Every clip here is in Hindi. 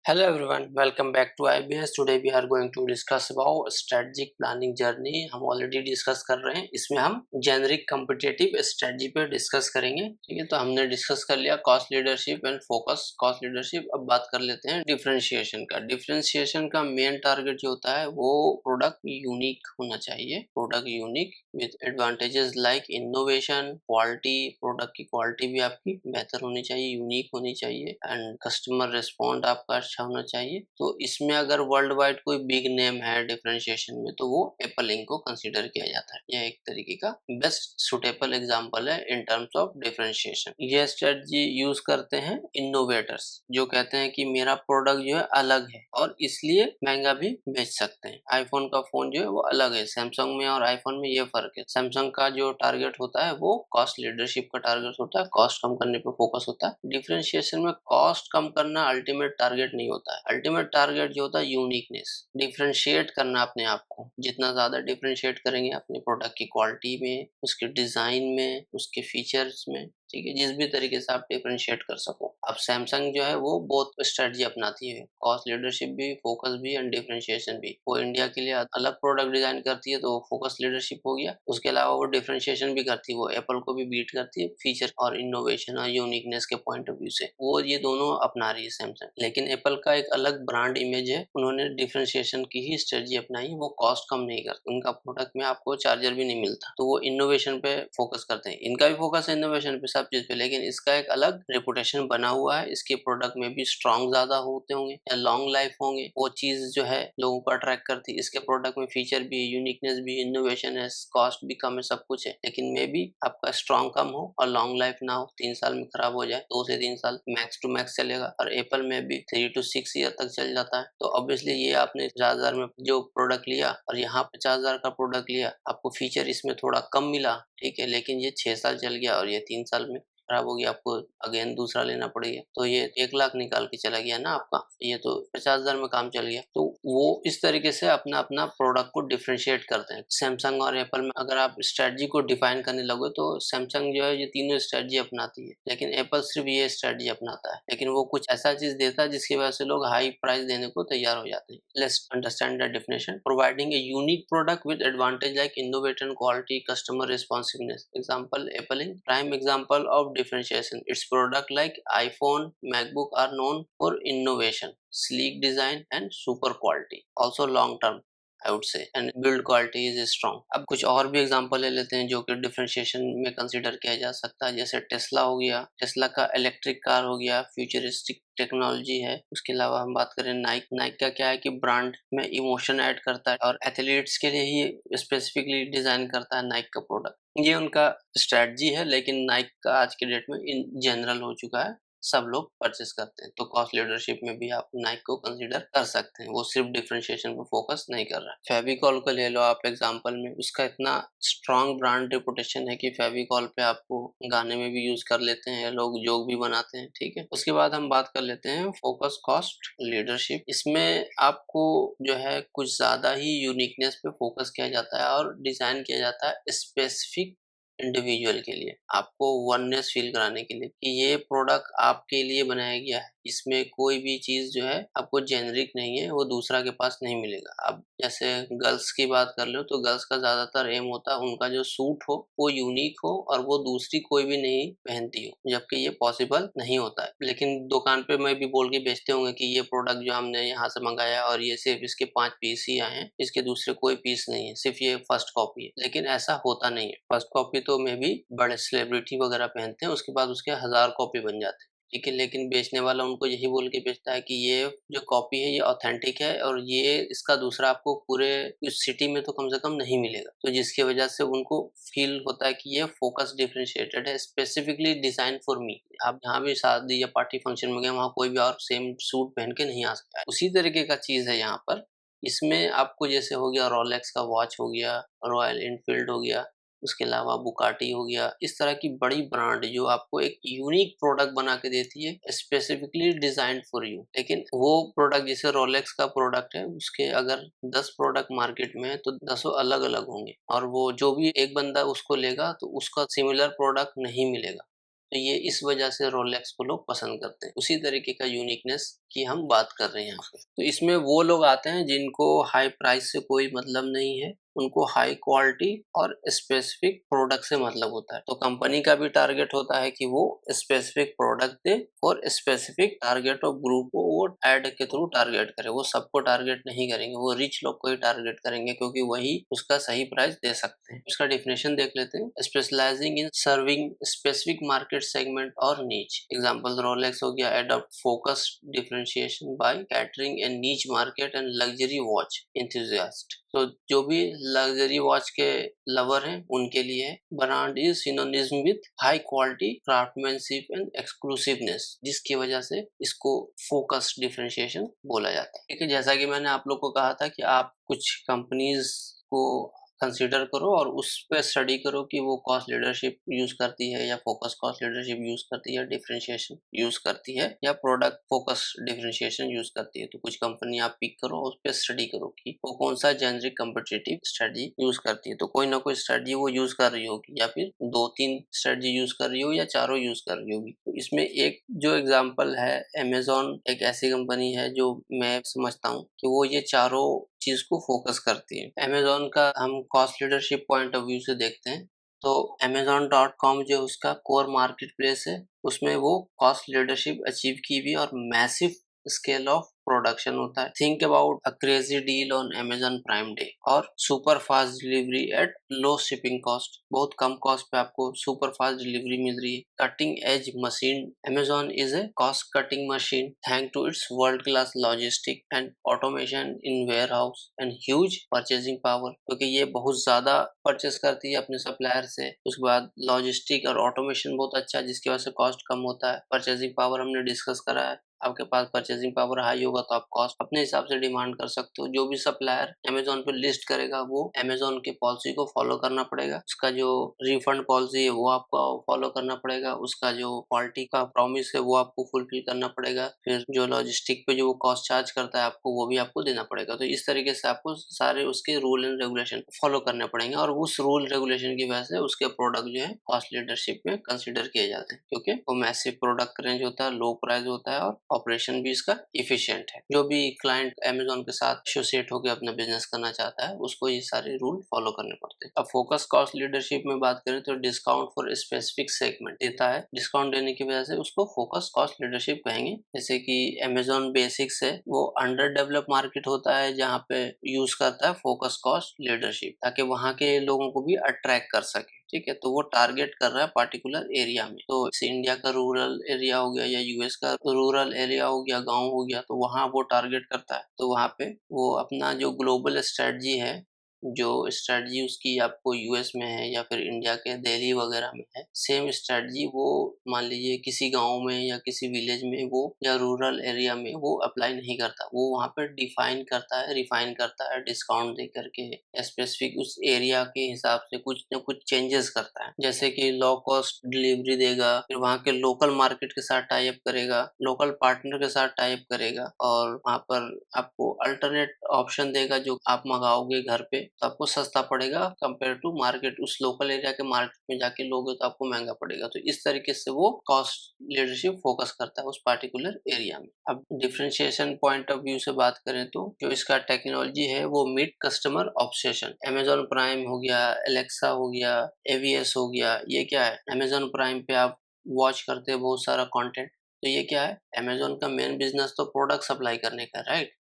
Hello everyone, welcome back to IBS. Today we are going to discuss about strategic planning journey. हम ऑलरेडी डिस्कस कर रहे हैं, इसमें हम जेनरिक कॉम्पिटिटिव स्ट्रेटजी पे डिस्कस करेंगे। ठीक है, तो हमने डिस्कस कर लिया cost leadership and focus cost leadership. अब बात कर लेते हैं डिफरेंशिएशन का। डिफरेंशिएशन का मेन टारगेट जो होता है वो प्रोडक्ट यूनिक होना चाहिए, product unique with advantages like innovation, quality, product की क्वालिटी भी आपकी बेहतर होनी चाहिए, यूनिक होनी चाहिए एंड कस्टमर रिस्पॉन्ड आपका अच्छा होना चाहिए। तो इसमें अगर वर्ल्ड वाइड कोई बिग नेम है डिफरेंशिएशन में तो वो एप्पल इंक को कंसीडर किया जाता है। यह एक तरीके का बेस्ट सुटेबल एग्जांपल है इन टर्म्स ऑफ डिफरेंशिएशन। यह स्ट्रेटजी यूज करते हैं इनोवेटर्स जो कहते हैं कि मेरा प्रोडक्ट जो है अलग है और इसलिए महंगा भी बेच सकते हैं। आईफोन का फोन जो है वो अलग है, सैमसंग में और आईफोन में ये फर्क है। सैमसंग का जो टारगेट होता है वो कॉस्ट लीडरशिप का टारगेट होता है, कॉस्ट कम करने पे फोकस होता है। डिफरेंशिएशन में कॉस्ट कम करना अल्टीमेट टारगेट नहीं होता है। अल्टीमेट टारगेट जो होता है यूनिकनेस, डिफरेंशिएट करना अपने आप को। जितना ज्यादा डिफरेंशिएट करेंगे अपने प्रोडक्ट की क्वालिटी में, उसके डिजाइन में, उसके फीचर्स में, ठीक है, जिस भी तरीके से आप डिफरेंशिएट कर सको। अब सैमसंग जो है वो बहुत स्ट्रेटजी अपनाती है, कॉस्ट लीडरशिप भी, फोकस भी एंड डिफरेंशिएशन भी। वो इंडिया के लिए अलग प्रोडक्ट डिजाइन करती है तो वो फोकस लीडरशिप हो गया। उसके अलावा वो डिफरेंशिएशन भी करती है, वो एप्पल को भी बीट करती है फीचर और इनोवेशन और यूनिकनेस के पॉइंट ऑफ व्यू से। वो ये दोनों अपना रही है सैमसंग। लेकिन एप्पल का एक अलग ब्रांड इमेज है, उन्होंने डिफरेंशिएशन की ही स्ट्रेटजी अपनाई। वो कॉस्ट कम नहीं करते, उनका प्रोडक्ट में आपको चार्जर भी नहीं मिलता, तो वो इनोवेशन पे फोकस करते हैं। इनका भी फोकस है इनोवेशन पे, सब चीज पे, लेकिन इसका एक अलग रेपुटेशन बना हुआ है। इसके प्रोडक्ट में भी स्ट्रॉन्ग ज्यादा होते होंगे या लॉन्ग लाइफ होंगे, वो चीज जो है लोगों को अट्रैक्ट करती है। इसके प्रोडक्ट में फीचर भी, यूनिकनेस भी, इनोवेशन है, कॉस्ट भी कम है, सब कुछ है, लेकिन मे भी आपका स्ट्रॉन्ग कम हो और लॉन्ग लाइफ ना हो, 3 साल में खराब हो जाए, 2 से 3 साल मैक्स टू मैक्स चलेगा। और एप्पल में भी 3 to 6 ईयर तक चल जाता है। तो ऑब्वियसली ये आपने 50,000 में जो प्रोडक्ट लिया और यहाँ 50,000 का प्रोडक्ट लिया, आपको फीचर इसमें थोड़ा कम मिला, ठीक है, लेकिन ये 6 साल चल गया और ये 3 साल में खराब हो गया, आपको अगेन दूसरा लेना पड़ गया। तो ये 1 लाख निकाल के चला गया ना आपका, ये तो 50,000 में काम चल गया। तो वो इस तरीके से अपना अपना प्रोडक्ट को डिफरेंशिएट करते हैं। सैमसंग और एप्पल में अगर आप स्ट्रेटजी को डिफाइन करने लगो तो सैमसंग जो है ये तीनों स्ट्रेटजी अपनाती है, लेकिन एप्पल सिर्फ ये स्ट्रेटजी अपनाता है। लेकिन वो कुछ ऐसा चीज देता है जिसकी वजह से लोग हाई प्राइस देने को तैयार हो जाते हैं। Let's understand the definition. Providing a unique product with advantage like innovation, quality, customer responsiveness. Example Apple ink, prime example of differentiation. Its product like iPhone, MacBook are known for innovation, sleek design and super quality. Also long term I would say and build quality is strong. अब कुछ और भी एग्जांपल ले लेते हैं जो कि डिफरेंशिएशन में कंसीडर किया जा सकता है, जैसे टेस्ला हो गया, टेस्ला का इलेक्ट्रिक कार हो गया, फ्यूचरिस्टिक टेक्नोलॉजी है। उसके अलावा हम बात करें नाइक, नाइक का क्या है कि ब्रांड में इमोशन ऐड करता है और एथलीट्स के लिए ही स्पेसिफिकली डिजाइन करता है नाइक का प्रोडक्ट। ये उनका स्ट्रेटजी है, लेकिन नाइक का आज के डेट में इन जनरल हो चुका है, सब लोग परचेस करते हैं। तो कॉस्ट लीडरशिप में भी आप नाइक को कंसीडर कर सकते हैं, वो सिर्फ डिफरेंशिएशन पे फोकस नहीं कर रहा है। फेविकॉल को ले लो आप एग्जांपल में, उसका इतना स्ट्रॉन्ग ब्रांड रेपुटेशन है कि फेविकॉल पे आपको गाने में भी यूज कर लेते हैं, लोग जोक भी बनाते हैं, ठीक है। उसके बाद हम बात कर लेते हैं फोकस कॉस्ट लीडरशिप। इसमें आपको जो है कुछ ज्यादा ही यूनिकनेस पे फोकस किया जाता है और डिजाइन किया जाता है स्पेसिफिक इंडिविजुअल के लिए, आपको वननेस फील कराने के लिए कि ये प्रोडक्ट आपके लिए बनाया गया है। इसमें कोई भी चीज जो है आपको जेनरिक नहीं है, वो दूसरा के पास नहीं मिलेगा। अब जैसे गर्ल्स की बात कर लो तो गर्ल्स का ज्यादातर एम होता है उनका जो सूट हो वो यूनिक हो और वो दूसरी कोई भी नहीं पहनती हो, जबकि ये पॉसिबल नहीं होता है। लेकिन दुकान पे मैं भी बोल के बेचते होंगे कि ये प्रोडक्ट जो हमने यहाँ से मंगाया और ये सिर्फ इसके 5 पीस ही आए हैं, इसके दूसरे कोई पीस नहीं है, सिर्फ ये फर्स्ट कॉपी है। लेकिन ऐसा होता नहीं है। फर्स्ट कॉपी तो में भी बड़े सेलिब्रिटी वगैरह पहनते हैं, उसके बाद उसके 1000 कॉपी बन जाते हैं, ठीक है। लेकिन बेचने वाला उनको यही बोल के बेचता है कि ये जो कॉपी है ये ऑथेंटिक है और ये इसका दूसरा आपको पूरे इस सिटी में तो कम से कम नहीं मिलेगा। तो जिसकी वजह से उनको फील होता है कि ये फोकस डिफरेंशिएटेड है, स्पेसिफिकली डिजाइन फॉर मी। आप जहाँ भी शादी या पार्टी फंक्शन में गए वहाँ कोई भी और सेम सूट पहन के नहीं आ सकता है। उसी तरीके का चीज है यहाँ पर। इसमें आपको जैसे हो गया रोलेक्स का वॉच हो गया, रॉयल एनफील्ड हो गया, उसके अलावा बुकाटी हो गया, इस तरह की बड़ी ब्रांड जो आपको एक यूनिक प्रोडक्ट बना के देती है, स्पेसिफिकली डिजाइन्ड फॉर यू। लेकिन वो प्रोडक्ट जैसे रोलेक्स का प्रोडक्ट है, उसके अगर 10 प्रोडक्ट मार्केट में है तो 10 अलग अलग होंगे और वो जो भी एक बंदा उसको लेगा तो उसका सिमिलर प्रोडक्ट नहीं मिलेगा। तो ये इस वजह से रोलेक्स को लोग पसंद करते हैं। उसी तरीके का यूनिकनेस की हम बात कर रहे हैं यहाँ पे। तो इसमें वो लोग आते हैं जिनको हाई प्राइस से कोई मतलब नहीं है, उनको हाई क्वालिटी और स्पेसिफिक प्रोडक्ट से मतलब होता है। तो कंपनी का भी टारगेट होता है कि वो स्पेसिफिक प्रोडक्ट दे और स्पेसिफिक टारगेट ऑफ ग्रुप को वो एड के थ्रू टारगेट करे। वो सबको टारगेट नहीं करेंगे, वो रिच लोग को ही टारगेट करेंगे क्योंकि वही उसका सही प्राइस दे सकते हैं। इसका डेफिनेशन देख लेते हैं। Specializing in serving specific market segment और नीच। एग्जांपल रोलेक्स हो गया, adopt focused differentiation by catering a niche market and luxury watch enthusiast. तो जो भी लग्जरी वॉच के लवर हैं उनके लिए brand is synonymism with high quality craftsmanship and exclusiveness, जिसकी वजह से इसको फोकस्ड डिफरेंशिएशन बोला जाता है। ठीक है, जैसा कि मैंने आप लोग को कहा था कि आप कुछ कंपनीज को कंसीडर करो और उस पे स्टडी करो कि वो कॉस्ट लीडरशिप यूज करती है या फोकस कॉस्ट लीडरशिप यूज करती है, डिफरेंशिएशन यूज करती है या प्रोडक्ट फोकस डिफरेंशिएशन यूज करती है। तो कुछ कंपनी आप पिक करो, उस पे स्टडी करो कि वो कौन सा जेनरिक कम्पिटिटिव स्ट्रेटजी यूज करती है। तो कोई ना कोई स्ट्रेटजी वो यूज कर रही होगी, या फिर 2-3 स्ट्रेटजी यूज कर रही हो या चारों यूज कर रही होगी। तो इसमें एक जो एग्जाम्पल है, अमेजोन एक ऐसी कंपनी है जो मैं समझता हूँ कि वो ये चारों चीज को फोकस करती है। अमेजोन का हम cost leadership point of view से देखते हैं तो Amazon.com जो उसका कोर मार्केट प्लेस है, उसमें वो कॉस्ट लीडरशिप अचीव की भी और मैसिव स्केल ऑफ प्रोडक्शन होता है। Think about a crazy deal on Amazon prime day और super fast delivery at low shipping cost. बहुत कम कॉस्ट पे आपको सुपर फास्ट डिलीवरी मिल रही है। Cutting edge machine, Amazon is a cost cutting machine thanks to its world class logistic and automation in warehouse and huge purchasing power, क्योंकि ये बहुत ज्यादा परचेस करती है अपने सप्लायर से। उसके बाद लॉजिस्टिक और ऑटोमेशन बहुत अच्छा है जिसकी वजह से कॉस्ट कम होता है। परचेसिंग पावर हमने डिस्कस करा है, आपके पास परचेसिंग पावर हाई होगा तो आप कॉस्ट अपने हिसाब से डिमांड कर सकते हो। जो भी सप्लायर अमेजोन पे लिस्ट करेगा वो अमेजोन के पॉलिसी को फॉलो करना पड़ेगा। उसका जो रिफंड पॉलिसी है वो आपको फॉलो करना पड़ेगा। उसका जो क्वालिटी का प्रॉमिस है वो आपको फुलफिल करना पड़ेगा। फिर जो लॉजिस्टिक पे जो वो कॉस्ट चार्ज करता है आपको, वो भी आपको देना पड़ेगा। तो इस तरीके से आपको सारे उसके रूल एंड रेगुलेशन फॉलो करने पड़ेंगे और उस रूल रेगुलेशन की वजह से उसके प्रोडक्ट जो है कॉस्ट लीडरशिप में कंसिडर किए जाते हैं, क्योंकि वो मैसिव प्रोडक्ट रेंज होता है, लो प्राइस होता है और ऑपरेशन भी इसका इफिशिएंट है। जो भी क्लाइंट अमेजोन के साथ एसोसिएट होकर अपना बिजनेस करना चाहता है उसको ये सारे रूल फॉलो करने पड़ते हैं। अब फोकस कॉस्ट लीडरशिप में बात करें तो डिस्काउंट फॉर स्पेसिफिक सेगमेंट देता है। डिस्काउंट देने की वजह से उसको फोकस कॉस्ट लीडरशिप कहेंगे। जैसे कि अमेजोन बेसिक्स है, वो अंडर डेवलप मार्केट होता है जहाँ पे यूज करता है फोकस कॉस्ट लीडरशिप ताकि वहाँ के लोगों को भी अट्रैक्ट कर सके। ठीक है, तो वो टारगेट कर रहा है पार्टिकुलर एरिया में। तो इंडिया का रूरल एरिया हो गया या यूएस का रूरल एरिया हो गया, गांव हो गया, तो वहाँ वो टारगेट करता है। तो वहाँ पे वो अपना जो ग्लोबल स्ट्रेटजी है, जो स्ट्रेटजी उसकी आपको यूएस में है या फिर इंडिया के दिल्ली वगैरह में है, सेम स्ट्रेटजी वो मान लीजिए किसी गांव में या किसी विलेज में वो या रूरल एरिया में वो अप्लाई नहीं करता। वो वहाँ पे डिफाइन करता है, रिफाइन करता है डिस्काउंट दे करके, स्पेसिफिक उस एरिया के हिसाब से कुछ न कुछ चेंजेस करता है। जैसे कि लो कॉस्ट डिलीवरी देगा, फिर वहाँ के लोकल मार्केट के साथ टाई अप करेगा, लोकल पार्टनर के साथ टाई अप करेगा और वहाँ पर आपको अल्टरनेट ऑप्शन देगा। जो आप मंगाओगे घर पे तो आपको सस्ता पड़ेगा कंपेयर टू मार्केट। उस लोकल एरिया के मार्केट में जाके लोगे तो आपको महंगा पड़ेगा। तो इस तरीके से वो कॉस्ट लीडरशिप फोकस करता है उस पार्टिकुलर एरिया में। अब डिफरेंशिएशन पॉइंट ऑफ व्यू से बात करें तो जो इसका टेक्नोलॉजी है वो meet customer obsession. Amazon Prime हो गया, एलेक्सा हो गया, एवीएस हो गया, ये क्या है? अमेजोन प्राइम पे आप वॉच करते हैं बहुत सारा कंटेंट, तो ये क्या है? अमेजोन का मेन बिजनेस तो प्रोडक्ट सप्लाई करने का, राइट?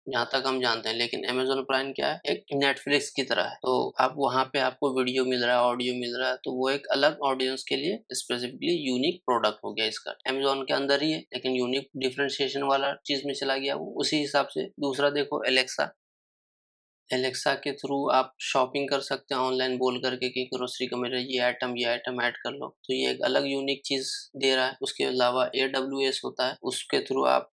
जहाँ तक हम जानते हैं। लेकिन अमेज़न प्राइम क्या है? एक नेटफ्लिक्स की तरह है। तो आप वहाँ पे आपको वीडियो मिल रहा है, ऑडियो मिल रहा है, तो वो एक अलग ऑडियंस के लिए स्पेसिफिकली यूनिक प्रोडक्ट हो गया इसका। अमेज़न के अंदर ही है लेकिन यूनिक डिफरेंशिएशन वाला चीज़ में चला गया वो। उसी हिसाब से दूसरा देखो एलेक्सा। एलेक्सा के थ्रू आप शॉपिंग कर सकते हैं ऑनलाइन बोल करके कि ग्रोसरी का मेरा ये आइटम ऐड कर लो। तो ये एक अलग यूनिक चीज़ दे रहा है। उसके अलावा AWS होता है, उसके थ्रू आप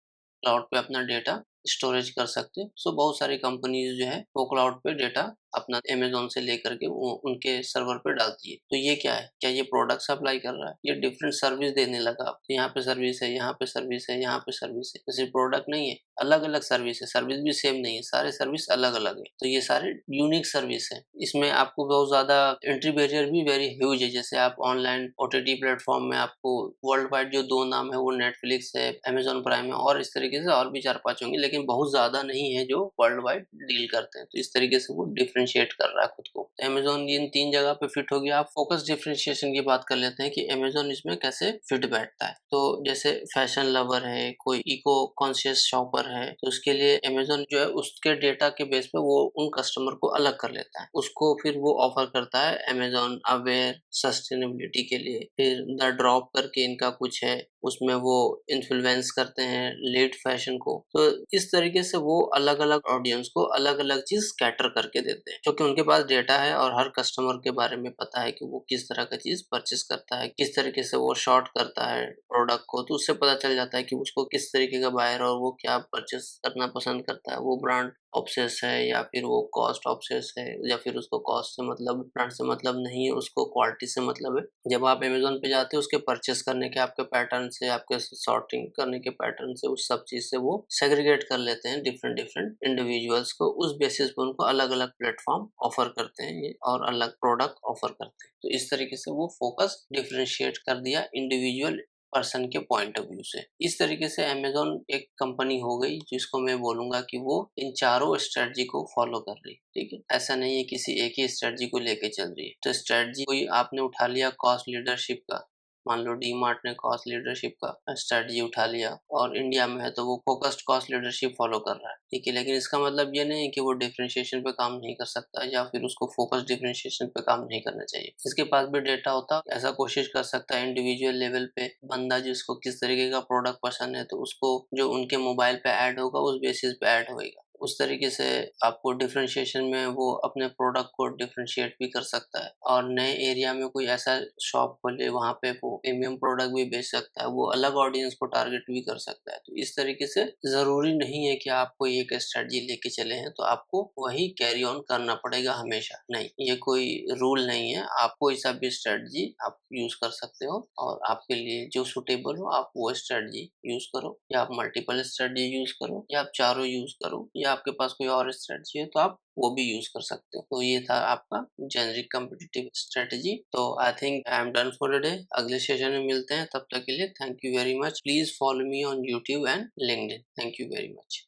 क्लाउड पे अपना डेटा स्टोरेज कर सकते हैं। सो बहुत सारी कंपनीज जो है वो क्लाउड पे डेटा अपना अमेज़न से लेकर के वो उनके सर्वर पे डालती है। तो ये क्या है? क्या ये प्रोडक्ट सप्लाई कर रहा है? ये डिफरेंट सर्विस देने लगा। तो यहाँ पे सर्विस है, यहाँ पे सर्विस है, यहाँ पे सर्विस है। तो सिर्फ प्रोडक्ट नहीं है, अलग-अलग सर्विस है, सर्विस भी सेम नहीं है, सारे सर्विस अलग-अलग है। तो ये सारे यूनिक सर्विस हैं। इसमें आपको बहुत ज़्यादा एंट्री बैरियर भी वेरी ह्यूज है। जैसे आप ऑनलाइन ओटीटी प्लेटफ़ॉर्म में आपको वर्ल्ड वाइड जो 2 नाम है वो नेटफ्लिक्स है, अमेज़न प्राइम है और इस तरीके से और भी 4-5 होंगे, लेकिन बहुत ज़्यादा नहीं है जो वर्ल्ड वाइड डील करते हैं। तो इस तरीके से वो डिफरेंशिएट कर रहा है खुद को। तो अमेज़न इन 3 जगह पे फिट हो गया। आप फोकस डिफरेंशिएशन की बात कर लेते हैं कि अमेज़न इसमें कैसे फिट बैठता है। तो जैसे फैशन लवर है, कोई इको कॉन्शियस शॉपर है, तो उसके लिए अमेज़न जो है उसके डेटा के बेस पे वो उन कस्टमर को अलग कर लेता है। उसको फिर वो ऑफ़र करता है अमेज़न अवेयर सस्टेनेबिलिटी के लिए। फिर द ड्रॉप करके इनका कुछ है, उसमें वो इन्फ्लुएंस करते हैं लेट फैशन को। तो इस तरीके से वो अलग-अलग ऑडियंस को अलग-अलग चीज़ कैटर करके देते हैं, क्योंकि उनके पास डेटा है और हर कस्टमर के बारे में पता है कि वो किस तरह का चीज़ परचेज़ करता है, किस तरीके से वो सॉर्ट करता है प्रोडक्ट को, तो उससे पता चल जाता है कि उसको किस तरीके का बायर और वो क्या परचेज़ करना पसंद करता है। वो ब्रांड ऑब्सेस है या फिर वो कॉस्ट ऑब्सेस है या फिर उसको कॉस्ट से मतलब ब्रांड से मतलब नहीं है, उसको क्वालिटी से मतलब है। जब आप अमेज़न पे जाते हो उसके परचेज़ करने के आपके पैटर्न से, आपके सॉर्टिंग करने के पैटर्न से, उस सब चीज़ से वो सेग्रीगेट कर लेते हैं डिफरेंट इंडिविजुअल्स को। उस बेसिस पे उनको अलग-अलग प्लेटफ़ॉर्म ऑफ़र करते हैं ये और अलग प्रोडक्ट ऑफ़र करते हैं। तो इस तरीके से वो फ़ोकस डिफरेंशिएट कर दिया इंडिविजुअल पर्सन के पॉइंट ऑफ व्यू से। इस तरीके से अमेज़न एक कंपनी हो गई जिसको मैं बोलूँगा कि वो इन चारों स्ट्रैटेजी को फ़ॉलो कर रही है, ठीक है? ऐसा नहीं है किसी एक ही स्ट्रैटेजी को लेके चल रही है। तो स्ट्रैटेजी कोई आपने उठा लिया कॉस्ट लीडरशिप का, मान लो डीमार्ट ने कॉस्ट लीडरशिप का स्ट्रैटेजी उठा लिया और इंडिया में है तो वो फोकस्ड कॉस्ट लीडरशिप फ़ॉलो कर रहा है, ठीक है? लेकिन इसका मतलब ये नहीं है कि वो डिफरेंशिएशन पे काम नहीं कर सकता या फिर उसको फोकस्ड डिफरेंशिएशन पे काम नहीं करना चाहिए। जिसके पास भी डेटा होता है ऐसा कोशिश कर सकता है इंडिविजुअल लेवल पे बंदा जिसको किस तरीके का प्रोडक्ट पसंद है तो उसको जो उनके मोबाइल पे ऐड होगा उस बेसिस पे ऐड होएगा। उस तरीके से आपको डिफरेंशिएशन में वो अपने प्रोडक्ट को डिफरेंशिएट भी कर सकता है और नए एरिया में कोई ऐसा शॉप खोले वहाँ पे वो प्रीमियम प्रोडक्ट भी बेच सकता है, वो अलग ऑडियंस को टारगेट भी कर सकता है। तो इस तरीके से ज़रूरी नहीं है कि आप कोई एक स्ट्रैटेजी लेके चले हैं तो आपको वही कैरी ऑन करना पड़ेगा हमेशा। नहीं, ये कोई रूल नहीं है, आप कोई सा भी स्ट्रैटेजी आप यूज़ कर सकते हो और आपके लिए जो सूटेबल हो आप वो स्ट्रैटेजी यूज़ करो या आप मल्टीपल स्ट्रैटेजी यूज़ करो या आप चारों यूज़ करो या आपके पास कोई और स्ट्रैटेजी है तो आप वो भी यूज़ कर सकते हो। तो ये था आपका जेनेरिक कॉम्पिटिटिव स्ट्रैटेजी। तो I think I am done for today. अगले सेशन में मिलते हैं, तब तक के लिए thank you very much. Please follow me on YouTube and LinkedIn. Thank you very much.